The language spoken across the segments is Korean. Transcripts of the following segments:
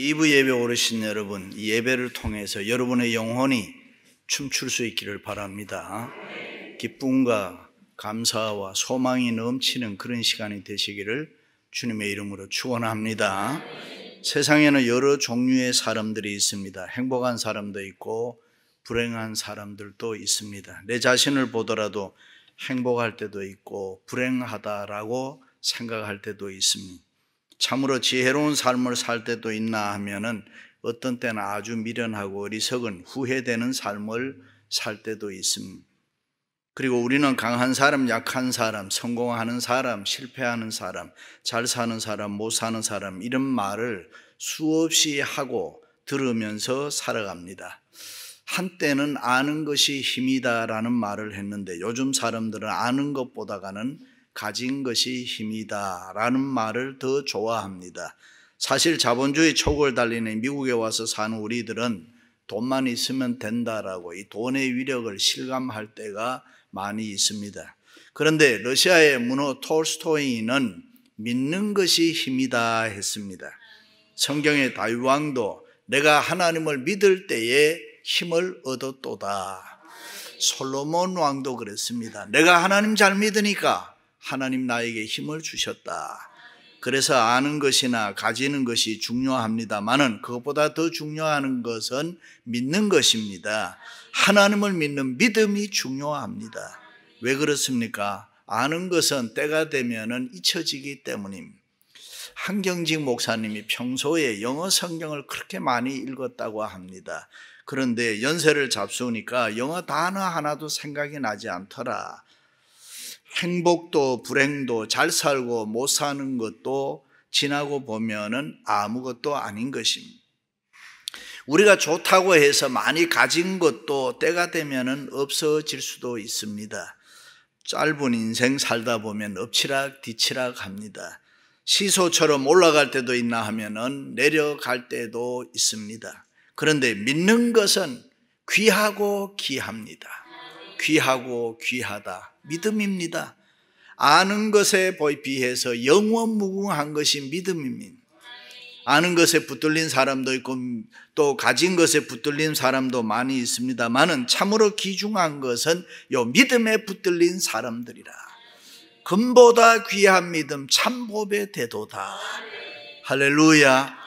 2부 예배 오르신 여러분, 이 예배를 통해서 여러분의 영혼이 춤출 수 있기를 바랍니다. 기쁨과 감사와 소망이 넘치는 그런 시간이 되시기를 주님의 이름으로 축원합니다. 세상에는 여러 종류의 사람들이 있습니다. 행복한 사람도 있고 불행한 사람들도 있습니다. 내 자신을 보더라도 행복할 때도 있고 불행하다라고 생각할 때도 있습니다. 참으로 지혜로운 삶을 살 때도 있나 하면은 어떤 때는 아주 미련하고 어리석은 후회되는 삶을 살 때도 있습니다. 그리고 우리는 강한 사람, 약한 사람, 성공하는 사람, 실패하는 사람, 잘 사는 사람, 못 사는 사람 이런 말을 수없이 하고 들으면서 살아갑니다. 한때는 아는 것이 힘이다라는 말을 했는데 요즘 사람들은 아는 것보다는 가진 것이 힘이다라는 말을 더 좋아합니다. 사실 자본주의 촉을 달리는 미국에 와서 사는 우리들은 돈만 있으면 된다라고 이 돈의 위력을 실감할 때가 많이 있습니다. 그런데 러시아의 문호 톨스토이는 믿는 것이 힘이다 했습니다. 성경의 다윗 왕도 내가 하나님을 믿을 때에 힘을 얻었도다. 솔로몬 왕도 그랬습니다. 내가 하나님 잘 믿으니까 하나님 나에게 힘을 주셨다. 그래서 아는 것이나 가지는 것이 중요합니다만은 그것보다 더 중요한 것은 믿는 것입니다. 하나님을 믿는 믿음이 중요합니다. 왜 그렇습니까? 아는 것은 때가 되면은 잊혀지기 때문입니다. 한경직 목사님이 평소에 영어 성경을 그렇게 많이 읽었다고 합니다. 그런데 연세를 잡수니까 영어 단어 하나도 생각이 나지 않더라. 행복도 불행도 잘 살고 못 사는 것도 지나고 보면은 아무것도 아닌 것입니다. 우리가 좋다고 해서 많이 가진 것도 때가 되면은 없어질 수도 있습니다. 짧은 인생 살다 보면 엎치락 뒤치락 합니다. 시소처럼 올라갈 때도 있나 하면은 내려갈 때도 있습니다. 그런데 믿는 것은 귀하고 귀합니다. 귀하고 귀하다. 믿음입니다. 아는 것에 비해서 영원무궁한 것이 믿음입니다. 아는 것에 붙들린 사람도 있고 또 가진 것에 붙들린 사람도 많이 있습니다만은 참으로 귀중한 것은 요 믿음에 붙들린 사람들이라. 금보다 귀한 믿음 참복의 대도다. 할렐루야.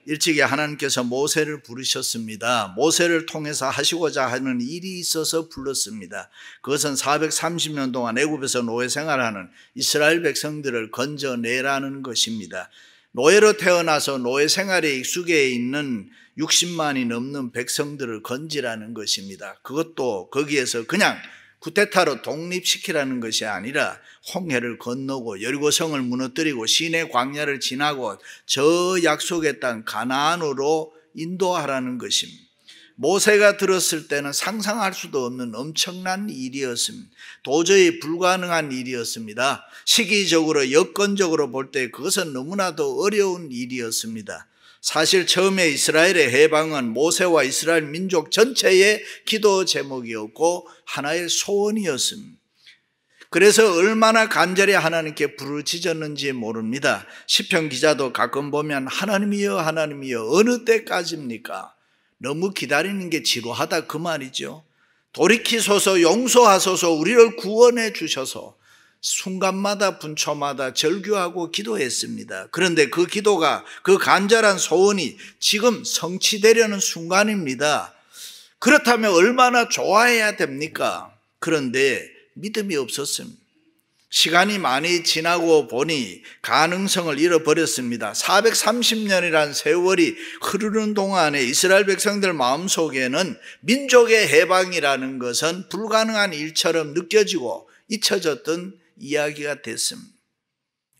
일찍이 하나님께서 모세를 부르셨습니다. 모세를 통해서 하시고자 하는 일이 있어서 불렀습니다. 그것은 430년 동안 애굽에서 노예 생활하는 이스라엘 백성들을 건져내라는 것입니다. 노예로 태어나서 노예 생활에 익숙해 있는 60만이 넘는 백성들을 건지라는 것입니다. 그것도 거기에서 그냥 쿠데타로 독립시키라는 것이 아니라 홍해를 건너고 여리고성을 무너뜨리고 시내 광야를 지나고 저 약속의 땅 가나안으로 인도하라는 것입니다. 모세가 들었을 때는 상상할 수도 없는 엄청난 일이었습니다. 도저히 불가능한 일이었습니다. 시기적으로 여건적으로 볼 때 그것은 너무나도 어려운 일이었습니다. 사실 처음에 이스라엘의 해방은 모세와 이스라엘 민족 전체의 기도 제목이었고 하나의 소원이었습니다. 그래서 얼마나 간절히 하나님께 부르짖었는지 모릅니다. 시편 기자도 가끔 보면 하나님이여 하나님이여 어느 때까지입니까? 너무 기다리는 게 지루하다 그 말이죠. 돌이키소서 용서하소서 우리를 구원해 주셔서 순간마다 분초마다 절규하고 기도했습니다. 그런데 그 기도가 그 간절한 소원이 지금 성취되려는 순간입니다. 그렇다면 얼마나 좋아해야 됩니까? 그런데 믿음이 없었습니다. 시간이 많이 지나고 보니 가능성을 잃어버렸습니다. 430년이란 세월이 흐르는 동안에 이스라엘 백성들 마음속에는 민족의 해방이라는 것은 불가능한 일처럼 느껴지고 잊혀졌던 이야기가 됐습니다.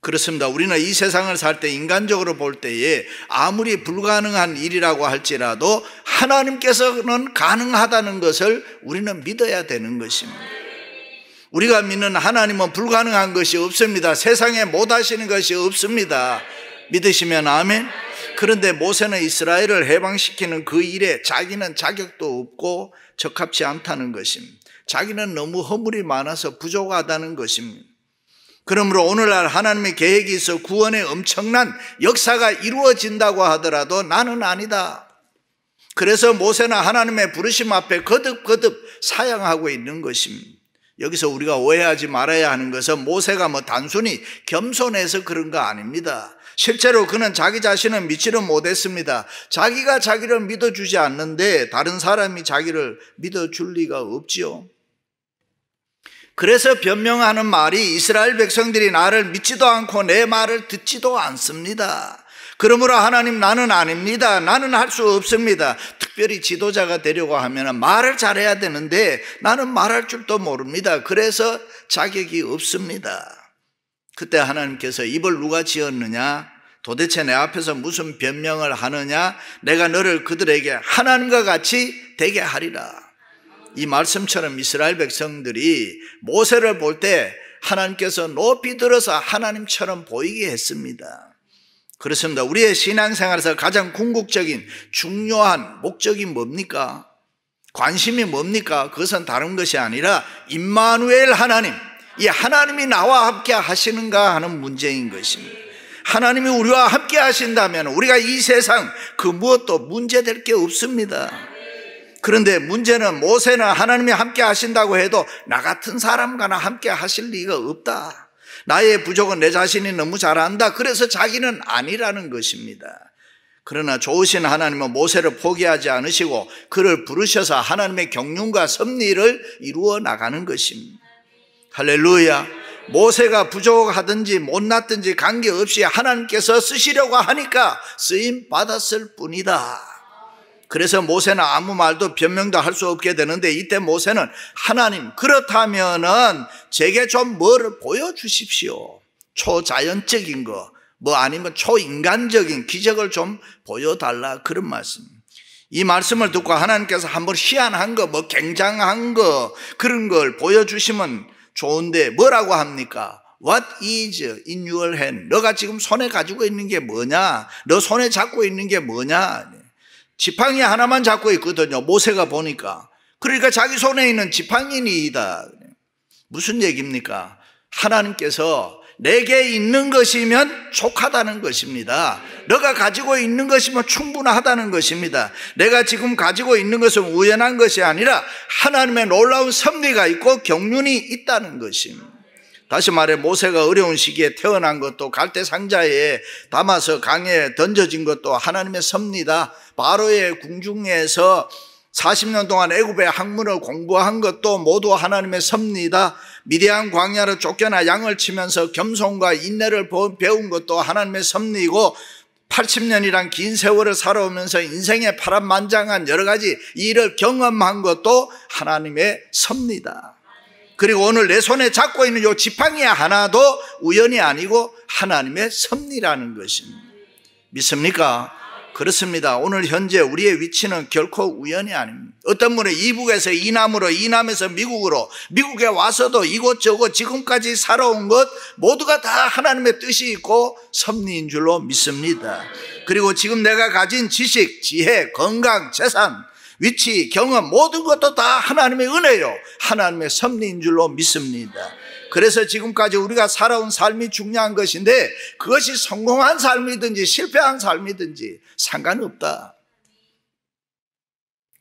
그렇습니다. 우리는 이 세상을 살 때 인간적으로 볼 때에 아무리 불가능한 일이라고 할지라도 하나님께서는 가능하다는 것을 우리는 믿어야 되는 것입니다. 우리가 믿는 하나님은 불가능한 것이 없습니다. 세상에 못하시는 것이 없습니다. 믿으시면 아멘. 그런데 모세는 이스라엘을 해방시키는 그 일에 자기는 자격도 없고 적합치 않다는 것입니다. 자기는 너무 허물이 많아서 부족하다는 것입니다. 그러므로 오늘날 하나님의 계획이 있어 구원의 엄청난 역사가 이루어진다고 하더라도 나는 아니다. 그래서 모세는 하나님의 부르심 앞에 거듭거듭 사양하고 있는 것입니다. 여기서 우리가 오해하지 말아야 하는 것은 모세가 단순히 겸손해서 그런 거 아닙니다. 실제로 그는 자기 자신을 믿지를 못했습니다. 자기가 자기를 믿어주지 않는데 다른 사람이 자기를 믿어줄 리가 없지요. 그래서 변명하는 말이 이스라엘 백성들이 나를 믿지도 않고 내 말을 듣지도 않습니다. 그러므로 하나님, 나는 아닙니다. 나는 할 수 없습니다. 특별히 지도자가 되려고 하면 말을 잘해야 되는데 나는 말할 줄도 모릅니다. 그래서 자격이 없습니다. 그때 하나님께서 입을 누가 지었느냐? 도대체 내 앞에서 무슨 변명을 하느냐? 내가 너를 그들에게 하나님과 같이 되게 하리라. 이 말씀처럼 이스라엘 백성들이 모세를 볼 때 하나님께서 높이 들어서 하나님처럼 보이게 했습니다. 그렇습니다. 우리의 신앙생활에서 가장 궁극적인 중요한 목적이 뭡니까? 관심이 뭡니까? 그것은 다른 것이 아니라 임마누엘 하나님, 이 하나님이 나와 함께 하시는가 하는 문제인 것입니다. 하나님이 우리와 함께 하신다면 우리가 이 세상 그 무엇도 문제될 게 없습니다. 그런데 문제는 모세는 하나님이 함께 하신다고 해도 나 같은 사람과나 함께 하실 리가 없다. 나의 부족은 내 자신이 너무 잘한다. 그래서 자기는 아니라는 것입니다. 그러나 좋으신 하나님은 모세를 포기하지 않으시고 그를 부르셔서 하나님의 경륜과 섭리를 이루어 나가는 것입니다. 할렐루야. 모세가 부족하든지 못났든지 관계없이 하나님께서 쓰시려고 하니까 쓰임 받았을 뿐이다. 그래서 모세는 아무 말도 변명도 할 수 없게 되는데 이때 모세는 하나님, 그렇다면은 제게 좀 뭐를 보여주십시오. 초자연적인 거, 아니면 초인간적인 기적을 좀 보여달라, 그런 말씀. 이 말씀을 듣고 하나님께서 한번 희한한 거, 굉장한 거, 그런 걸 보여주시면 좋은데 뭐라고 합니까? What is in your hand? 너가 지금 손에 가지고 있는 게 뭐냐? 너 손에 잡고 있는 게 뭐냐? 지팡이 하나만 잡고 있거든요. 모세가 보니까. 그러니까 자기 손에 있는 지팡이니이다. 무슨 얘기입니까? 하나님께서 내게 있는 것이면 족하다는 것입니다. 너가 가지고 있는 것이면 충분하다는 것입니다. 내가 지금 가지고 있는 것은 우연한 것이 아니라 하나님의 놀라운 섭리가 있고 경륜이 있다는 것입니다. 다시 말해 모세가 어려운 시기에 태어난 것도 갈대 상자에 담아서 강에 던져진 것도 하나님의 섭리다. 바로의 궁중에서 40년 동안 애굽의 학문을 공부한 것도 모두 하나님의 섭리다. 미디안 광야로 쫓겨나 양을 치면서 겸손과 인내를 배운 것도 하나님의 섭리고 80년이란 긴 세월을 살아오면서 인생의 파란만장한 여러 가지 일을 경험한 것도 하나님의 섭리다. 그리고 오늘 내 손에 잡고 있는 이 지팡이 하나도 우연이 아니고 하나님의 섭리라는 것입니다. 믿습니까? 그렇습니다. 오늘 현재 우리의 위치는 결코 우연이 아닙니다. 어떤 분은 이북에서 이남으로, 이남에서 미국으로, 미국에 와서도 이곳저곳 지금까지 살아온 것 모두가 다 하나님의 뜻이 있고 섭리인 줄로 믿습니다. 그리고 지금 내가 가진 지식, 지혜, 건강, 재산, 위치, 경험 모든 것도 다 하나님의 은혜요, 하나님의 섭리인 줄로 믿습니다. 그래서 지금까지 우리가 살아온 삶이 중요한 것인데 그것이 성공한 삶이든지 실패한 삶이든지 상관없다.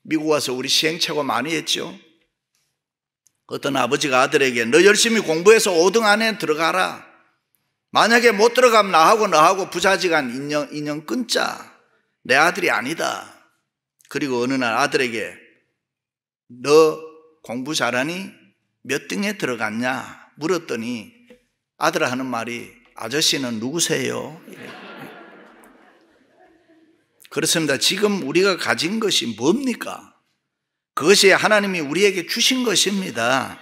미국 와서 우리 시행착오 많이 했죠. 어떤 아버지가 아들에게 너 열심히 공부해서 5등 안에 들어가라. 만약에 못 들어가면 너하고 부자지간 인연 끊자. 내 아들이 아니다. 그리고 어느 날 아들에게 너 공부 잘하니? 몇 등에 들어갔냐? 물었더니 아들아 하는 말이 아저씨는 누구세요? 그렇습니다. 지금 우리가 가진 것이 뭡니까? 그것이 하나님이 우리에게 주신 것입니다.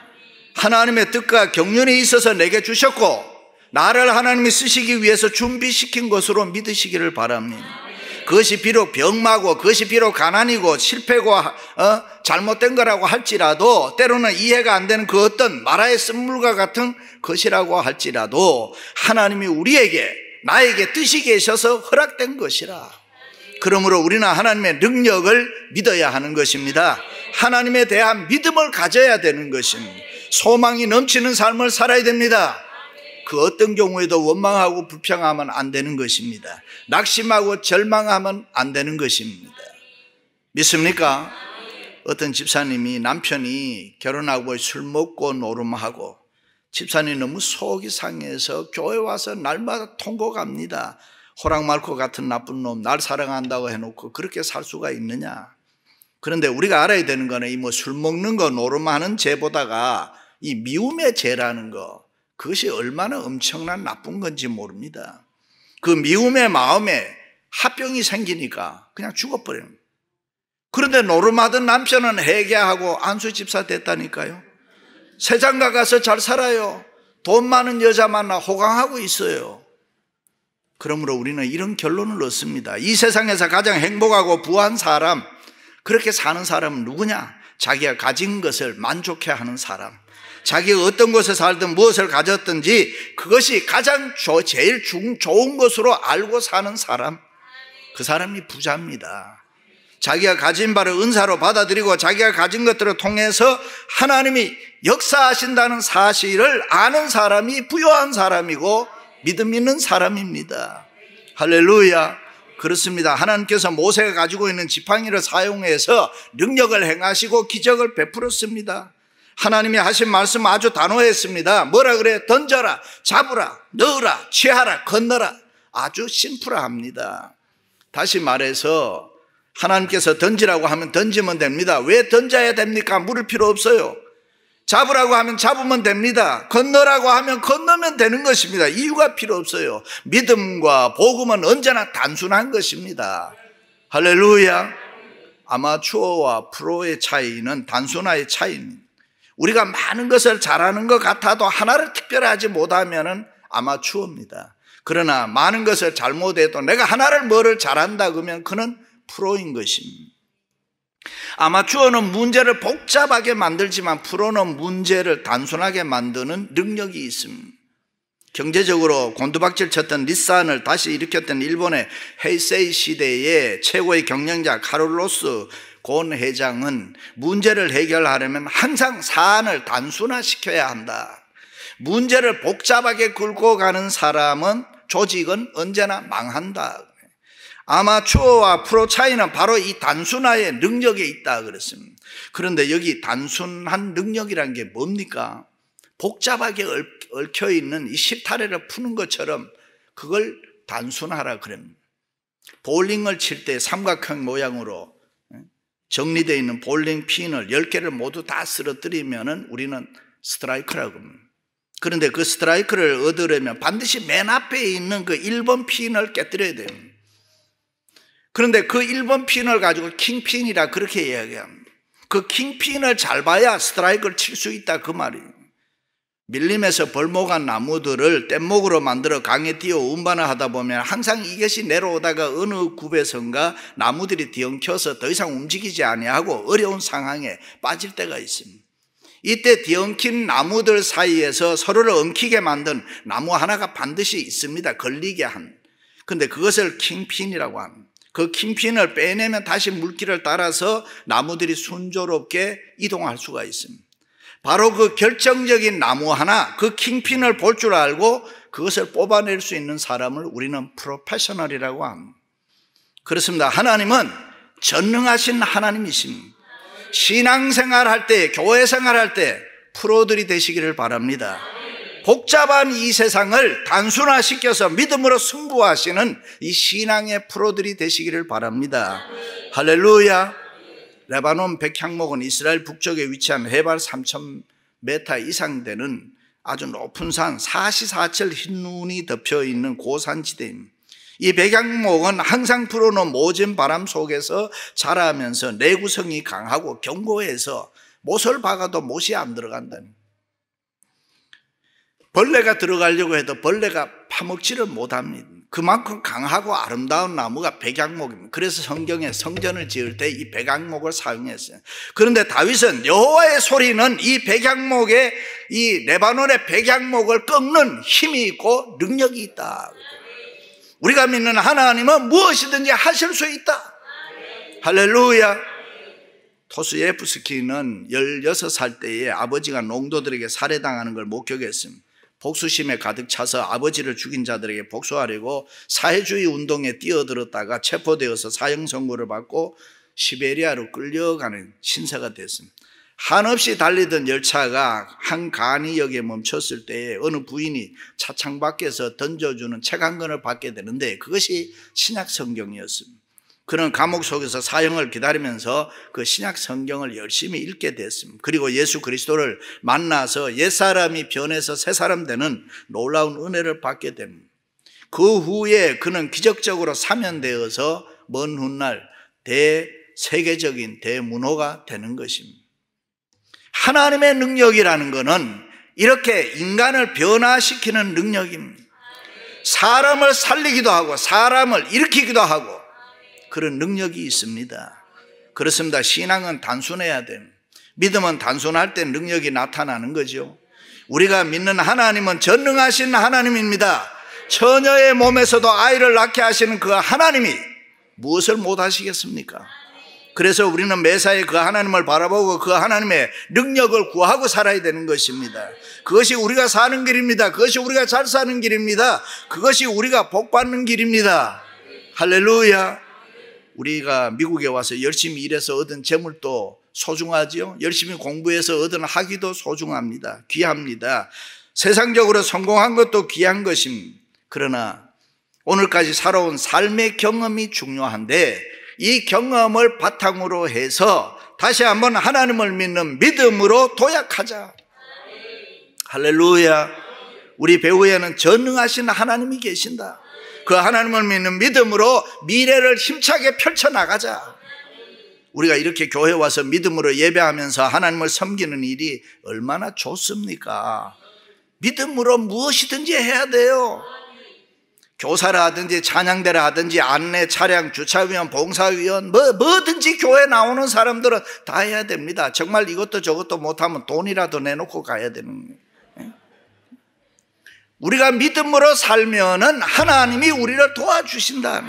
하나님의 뜻과 경륜이 있어서 내게 주셨고 나를 하나님이 쓰시기 위해서 준비시킨 것으로 믿으시기를 바랍니다. 그것이 비록 병마고 그것이 비록 가난이고 실패고 잘못된 거라고 할지라도 때로는 이해가 안 되는 그 어떤 마라의 쓴물과 같은 것이라고 할지라도 하나님이 우리에게 나에게 뜻이 계셔서 허락된 것이라. 그러므로 우리는 하나님의 능력을 믿어야 하는 것입니다. 하나님에 대한 믿음을 가져야 되는 것입니다. 소망이 넘치는 삶을 살아야 됩니다. 그 어떤 경우에도 원망하고 불평하면 안 되는 것입니다. 낙심하고 절망하면 안 되는 것입니다. 믿습니까? 어떤 집사님이 남편이 결혼하고 술 먹고 노름하고 집사님이 너무 속이 상해서 교회 와서 날마다 통곡합니다. 호랑말코 같은 나쁜 놈, 날 사랑한다고 해놓고 그렇게 살 수가 있느냐. 그런데 우리가 알아야 되는 거는 이 술 먹는 거 노름하는 죄보다가 이 미움의 죄라는 거, 그것이 얼마나 엄청난 나쁜 건지 모릅니다. 그 미움의 마음에 합병이 생기니까 그냥 죽어버려요. 그런데 노름하던 남편은 회개하고 안수 집사 됐다니까요. 세장가 가서 잘 살아요. 돈 많은 여자 만나 호강하고 있어요. 그러므로 우리는 이런 결론을 얻습니다. 이 세상에서 가장 행복하고 부한 사람, 그렇게 사는 사람은 누구냐? 자기가 가진 것을 만족해 하는 사람, 자기가 어떤 곳에 살든 무엇을 가졌든지 그것이 가장 제일 좋은 것으로 알고 사는 사람, 그 사람이 부자입니다. 자기가 가진 바를 은사로 받아들이고 자기가 가진 것들을 통해서 하나님이 역사하신다는 사실을 아는 사람이 부유한 사람이고 믿음 있는 사람입니다. 할렐루야. 그렇습니다. 하나님께서 모세가 가지고 있는 지팡이를 사용해서 능력을 행하시고 기적을 베풀었습니다. 하나님이 하신 말씀 아주 단호했습니다. 뭐라 그래? 던져라, 잡으라, 넣으라, 취하라, 건너라. 아주 심플합니다. 다시 말해서 하나님께서 던지라고 하면 던지면 됩니다. 왜 던져야 됩니까? 물을 필요 없어요. 잡으라고 하면 잡으면 됩니다. 건너라고 하면 건너면 되는 것입니다. 이유가 필요 없어요. 믿음과 복음은 언제나 단순한 것입니다. 할렐루야. 아마추어와 프로의 차이는 단순화의 차이입니다. 우리가 많은 것을 잘하는 것 같아도 하나를 특별하지 못하면 아마추어입니다. 그러나 많은 것을 잘못해도 내가 하나를 뭐를 잘한다 그러면 그는 프로인 것입니다. 아마추어는 문제를 복잡하게 만들지만 프로는 문제를 단순하게 만드는 능력이 있습니다. 경제적으로 곤두박질 쳤던 닛산을 다시 일으켰던 일본의 헤이세이 시대의 최고의 경영자 카를로스 곤 회장은 문제를 해결하려면 항상 사안을 단순화시켜야 한다. 문제를 복잡하게 굴고 가는 사람은 조직은 언제나 망한다. 아마추어와 프로 차이는 바로 이 단순화의 능력에 있다 그랬습니다. 그런데 여기 단순한 능력이란 게 뭡니까? 복잡하게 얽혀있는 이 십타래를 푸는 것처럼 그걸 단순하라 그럽니다. 볼링을 칠 때 삼각형 모양으로 정리되어 있는 볼링 핀을 10개를 모두 다 쓰러뜨리면 우리는 스트라이크라고 합니다. 그런데 그 스트라이크를 얻으려면 반드시 맨 앞에 있는 그 1번 핀을 깨뜨려야 돼요. 그런데 그 1번 핀을 가지고 킹핀이라 그렇게 이야기합니다. 그 킹핀을 잘 봐야 스트라이크를 칠 수 있다 그 말이에요. 밀림에서 벌목한 나무들을 뗏목으로 만들어 강에 띄어 운반을 하다 보면 항상 이것이 내려오다가 어느 굽에선가 나무들이 뒤엉켜서 더 이상 움직이지 아니하고 어려운 상황에 빠질 때가 있습니다. 이때 뒤엉킨 나무들 사이에서 서로를 엉키게 만든 나무 하나가 반드시 있습니다. 걸리게 한. 그런데 그것을 킹핀이라고 합니다. 그 킹핀을 빼내면 다시 물길을 따라서 나무들이 순조롭게 이동할 수가 있습니다. 바로 그 결정적인 나무 하나, 그 킹핀을 볼 줄 알고 그것을 뽑아낼 수 있는 사람을 우리는 프로페셔널이라고 합니다. 그렇습니다. 하나님은 전능하신 하나님이십니다. 신앙생활 할 때, 교회 생활할 때 프로들이 되시기를 바랍니다. 복잡한 이 세상을 단순화시켜서 믿음으로 승부하시는 이 신앙의 프로들이 되시기를 바랍니다. 할렐루야. 레바논 백향목은 이스라엘 북쪽에 위치한 해발 3,000m 이상 되는 아주 높은 산, 사시사철 흰 눈이 덮여 있는 고산지대입니다. 이 백향목은 항상 불어오는 모진 바람 속에서 자라면서 내구성이 강하고 견고해서 못을 박아도 못이 안 들어간다는. 벌레가 들어가려고 해도 벌레가 파먹지를 못합니다. 그만큼 강하고 아름다운 나무가 백향목입니다. 그래서 성경에 성전을 지을 때 이 백향목을 사용했어요. 그런데 다윗은 여호와의 소리는 이 백향목에, 이 레바논의 백향목을 꺾는 힘이 있고 능력이 있다. 우리가 믿는 하나님은 무엇이든지 하실 수 있다. 할렐루야. 토스예프스키는 16살 때에 아버지가 농도들에게 살해당하는 걸 목격했습니다. 복수심에 가득 차서 아버지를 죽인 자들에게 복수하려고 사회주의 운동에 뛰어들었다가 체포되어서 사형 선고를 받고 시베리아로 끌려가는 신세가 됐습니다. 한없이 달리던 열차가 한 간이역에 멈췄을 때에 어느 부인이 차창 밖에서 던져주는 책 한 권을 받게 되는데 그것이 신약 성경이었습니다. 그는 감옥 속에서 사형을 기다리면서 그 신약 성경을 열심히 읽게 됐습니다. 그리고 예수 그리스도를 만나서 옛사람이 변해서 새사람 되는 놀라운 은혜를 받게 됩니다. 그 후에 그는 기적적으로 사면되어서 먼 훗날 대세계적인 대문호가 되는 것입니다. 하나님의 능력이라는 것은 이렇게 인간을 변화시키는 능력입니다. 사람을 살리기도 하고 사람을 일으키기도 하고 그런 능력이 있습니다. 그렇습니다. 신앙은 단순해야 됩니다. 믿음은 단순할 때 능력이 나타나는 거죠. 우리가 믿는 하나님은 전능하신 하나님입니다. 처녀의 몸에서도 아이를 낳게 하시는 그 하나님이 무엇을 못 하시겠습니까? 그래서 우리는 매사에 그 하나님을 바라보고 그 하나님의 능력을 구하고 살아야 되는 것입니다. 그것이 우리가 사는 길입니다. 그것이 우리가 잘 사는 길입니다. 그것이 우리가 복받는 길입니다. 할렐루야. 우리가 미국에 와서 열심히 일해서 얻은 재물도 소중하지요. 열심히 공부해서 얻은 학위도 소중합니다. 귀합니다. 세상적으로 성공한 것도 귀한 것입니다. 그러나 오늘까지 살아온 삶의 경험이 중요한데 이 경험을 바탕으로 해서 다시 한번 하나님을 믿는 믿음으로 도약하자. 할렐루야. 우리 배후에는 전능하신 하나님이 계신다. 그 하나님을 믿는 믿음으로 미래를 힘차게 펼쳐나가자. 우리가 이렇게 교회 와서 믿음으로 예배하면서 하나님을 섬기는 일이 얼마나 좋습니까? 믿음으로 무엇이든지 해야 돼요. 교사를 하든지 찬양대를 하든지 안내, 차량, 주차위원, 봉사위원 뭐든지 교회 나오는 사람들은 다 해야 됩니다. 정말 이것도 저것도 못하면 돈이라도 내놓고 가야 되는 거예요. 우리가 믿음으로 살면은 하나님이 우리를 도와주신다.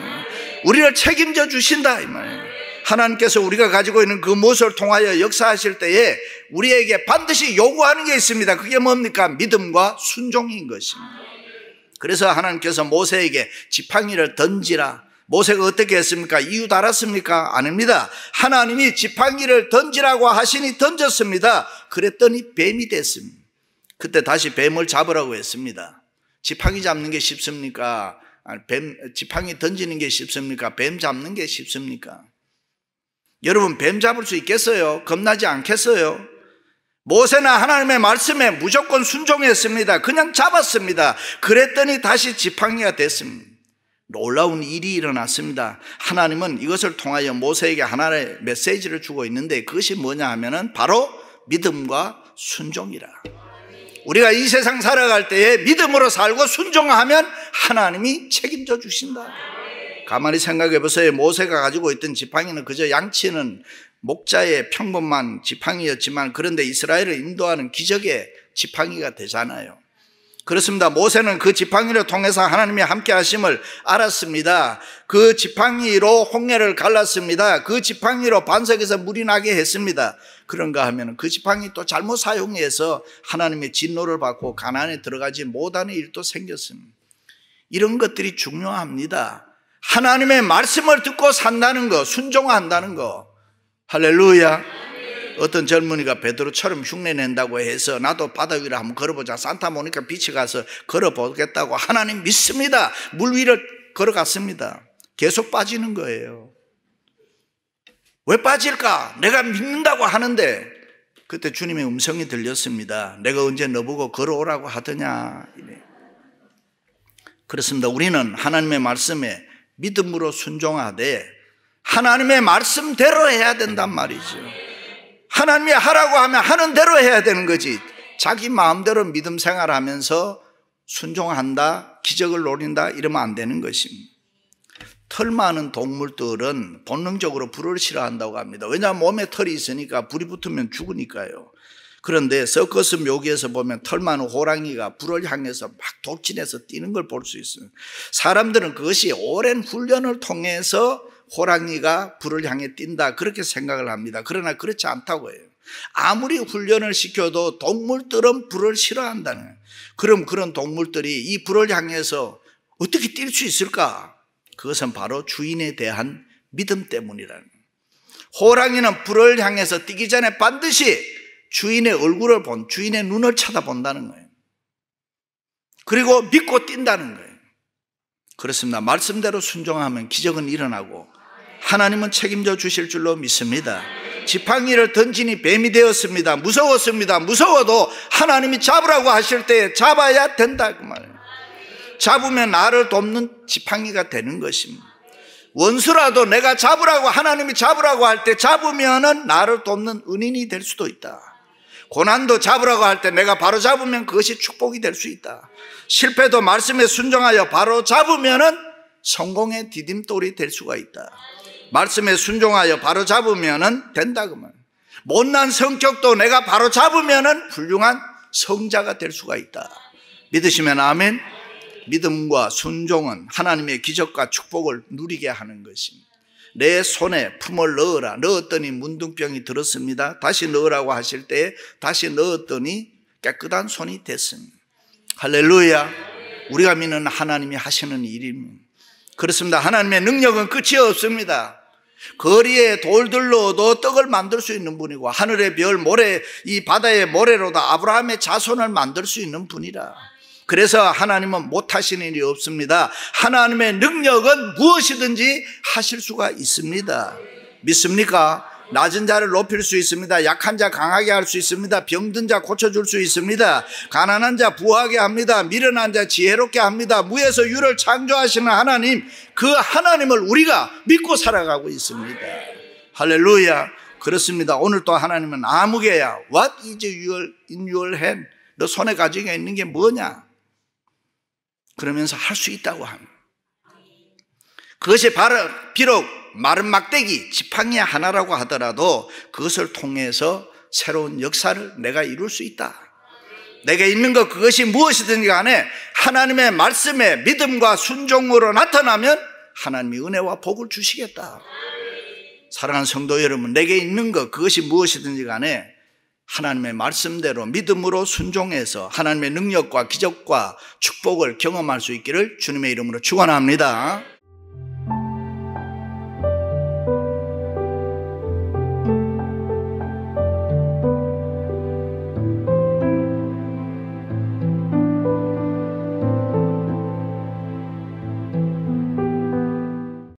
우리를 책임져 주신다. 이 말이에요. 하나님께서 우리가 가지고 있는 그 무엇을 통하여 역사하실 때에 우리에게 반드시 요구하는 게 있습니다. 그게 뭡니까? 믿음과 순종인 것입니다. 그래서 하나님께서 모세에게 지팡이를 던지라. 모세가 어떻게 했습니까? 이유 달았습니까? 아닙니다. 하나님이 지팡이를 던지라고 하시니 던졌습니다. 그랬더니 뱀이 됐습니다. 그때 다시 뱀을 잡으라고 했습니다. 지팡이 잡는 게 쉽습니까? 지팡이 던지는 게 쉽습니까? 뱀 잡는 게 쉽습니까? 여러분, 뱀 잡을 수 있겠어요? 겁나지 않겠어요? 모세나 하나님의 말씀에 무조건 순종했습니다. 그냥 잡았습니다. 그랬더니 다시 지팡이가 됐습니다. 놀라운 일이 일어났습니다. 하나님은 이것을 통하여 모세에게 하나의 메시지를 주고 있는데 그것이 뭐냐 하면은 바로 믿음과 순종이라. 우리가 이 세상 살아갈 때에 믿음으로 살고 순종하면 하나님이 책임져 주신다. 가만히 생각해 보세요. 모세가 가지고 있던 지팡이는 그저 양치는 목자의 평범한 지팡이였지만 그런데 이스라엘을 인도하는 기적의 지팡이가 되잖아요. 그렇습니다. 모세는 그 지팡이를 통해서 하나님이 함께 하심을 알았습니다. 그 지팡이로 홍해를 갈랐습니다. 그 지팡이로 반석에서 물이 나게 했습니다. 그런가 하면 그 지팡이 또 잘못 사용해서 하나님의 진노를 받고 가나안에 들어가지 못하는 일도 생겼습니다. 이런 것들이 중요합니다. 하나님의 말씀을 듣고 산다는 거, 순종한다는 거. 할렐루야. 어떤 젊은이가 베드로처럼 흉내낸다고 해서 나도 바다 위를 한번 걸어보자. 산타모니카 비치 가서 걸어보겠다고 하나님 믿습니다. 물 위를 걸어갔습니다. 계속 빠지는 거예요. 왜 빠질까? 내가 믿는다고 하는데 그때 주님의 음성이 들렸습니다. 내가 언제 너보고 걸어오라고 하더냐. 그렇습니다. 우리는 하나님의 말씀에 믿음으로 순종하되 하나님의 말씀대로 해야 된단 말이죠. 하나님이 하라고 하면 하는 대로 해야 되는 거지. 자기 마음대로 믿음 생활하면서 순종한다, 기적을 노린다 이러면 안 되는 것입니다. 털 많은 동물들은 본능적으로 불을 싫어한다고 합니다. 왜냐하면 몸에 털이 있으니까 불이 붙으면 죽으니까요. 그런데 서커스 묘기에서 보면 털 많은 호랑이가 불을 향해서 막 돌진해서 뛰는 걸 볼 수 있어요. 사람들은 그것이 오랜 훈련을 통해서 호랑이가 불을 향해 뛴다 그렇게 생각을 합니다. 그러나 그렇지 않다고 해요. 아무리 훈련을 시켜도 동물들은 불을 싫어한다는 거예요. 그럼 그런 동물들이 이 불을 향해서 어떻게 뛸 수 있을까? 그것은 바로 주인에 대한 믿음 때문이라는 거예요. 호랑이는 불을 향해서 뛰기 전에 반드시 주인의 얼굴을 주인의 눈을 쳐다본다는 거예요. 그리고 믿고 뛴다는 거예요. 그렇습니다. 말씀대로 순종하면 기적은 일어나고 하나님은 책임져 주실 줄로 믿습니다. 지팡이를 던지니 뱀이 되었습니다. 무서웠습니다. 무서워도 하나님이 잡으라고 하실 때 잡아야 된다 그 말이에요. 잡으면 나를 돕는 지팡이가 되는 것입니다. 원수라도 내가 잡으라고 하나님이 잡으라고 할 때 잡으면은 나를 돕는 은인이 될 수도 있다. 고난도 잡으라고 할 때 내가 바로 잡으면 그것이 축복이 될 수 있다. 실패도 말씀에 순종하여 바로 잡으면은 성공의 디딤돌이 될 수가 있다. 말씀에 순종하여 바로 잡으면은 된다 그 말. 못난 성격도 내가 바로 잡으면은 훌륭한 성자가 될 수가 있다. 믿으시면 아멘. 믿음과 순종은 하나님의 기적과 축복을 누리게 하는 것입니다. 내 손에 품을 넣어라. 넣었더니 문둥병이 들었습니다. 다시 넣으라고 하실 때 다시 넣었더니 깨끗한 손이 됐습니다. 할렐루야. 우리가 믿는 하나님이 하시는 일입니다. 그렇습니다. 하나님의 능력은 끝이 없습니다. 거리에 돌들로도 떡을 만들 수 있는 분이고 하늘의 별, 모래, 이 바다의 모래로도 아브라함의 자손을 만들 수 있는 분이라. 그래서 하나님은 못하시는 일이 없습니다. 하나님의 능력은 무엇이든지 하실 수가 있습니다. 믿습니까? 낮은 자를 높일 수 있습니다. 약한 자 강하게 할 수 있습니다. 병든 자 고쳐줄 수 있습니다. 가난한 자 부하게 합니다. 미련한 자 지혜롭게 합니다. 무에서 유를 창조하시는 하나님, 그 하나님을 우리가 믿고 살아가고 있습니다. 할렐루야. 그렇습니다. 오늘 또 하나님은 아무개야. What is in your hand? 너 손에 가지고 있는 게 뭐냐? 그러면서 할 수 있다고 합니다. 그것이 바로 비록 마른 막대기, 지팡이 하나라고 하더라도 그것을 통해서 새로운 역사를 내가 이룰 수 있다. 내가 있는 것 그것이 무엇이든지 간에 하나님의 말씀에 믿음과 순종으로 나타나면 하나님이 은혜와 복을 주시겠다. 사랑하는 성도 여러분, 내게 있는 것 그것이 무엇이든지 간에 하나님의 말씀대로 믿음으로 순종해서 하나님의 능력과 기적과 축복을 경험할 수 있기를 주님의 이름으로 축원합니다.